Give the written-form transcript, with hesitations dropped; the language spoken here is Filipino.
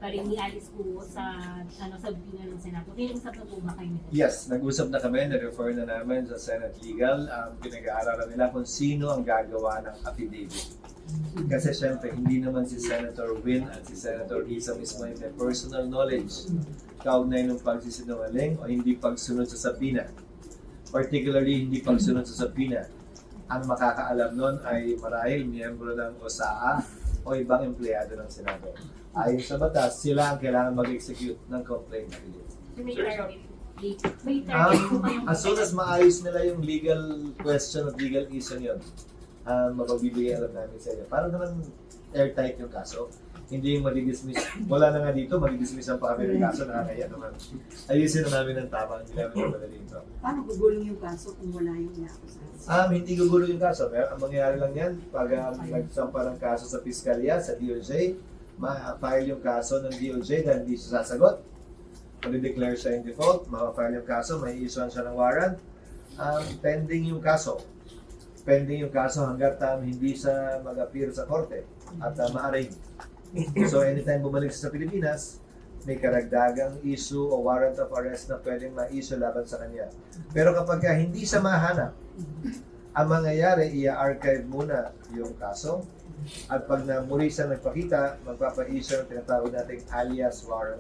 pa rin ni Alice po sa bina ng Senado. Kinausap na po ba kayo nito? Yes, nag-usap na kami, na-refer na namin sa Senate Legal. Pinag-aaralan nila kung sino ang gagawa ng affidavit. Kasi syempre, hindi naman si Senator Win at si Senator Risa mismo yung may personal knowledge kaugnay ng pagsisinungaling o hindi pagsunod sa sabina. Particularly, hindi pagsunod sa sabina. Ang makakaalam nun ay marahil miyembro ng OSAA o ibang empleyado ng Senado. Ayon sa batas, sila ang kailangan mag-execute ng complaint release. May target. May target po kayong As soon as maayos nila yung legal question at legal issue yun, mapagbibigay alam namin sa inyo. Para naman airtight yung kaso. Hindi yung madidismiss. Wala na nga dito, madidismiss ang kami ng kaso, nakakaya naman. Ayusin na namin ng tama, hindi namin naman dito. Paano gugulong yung kaso kung wala yung inaakusahan? Hindi gugulo yung kaso. Ang mangyayari lang yan, pag nagsampa ng kaso sa piskalya, sa DOJ, ma-file yung kaso ng DOJ dahil hindi siya sasagot. Pag-declare siya in default, ma-file yung kaso, may isuan siya ng warrant. Pending yung kaso. Pending yung kaso hanggat hindi siya mag-appear sa korte at ma-arraign. So anytime bumalik siya sa Pilipinas, may karagdagang issue o warrant of arrest na pwedeng ma-issue laban sa kanya. Pero kapag hindi siya mahanap, ang mangyayari, i-archive muna yung kaso at pag muli siya nagpakita, magpapa-issue ng tinatawag nating alias warrant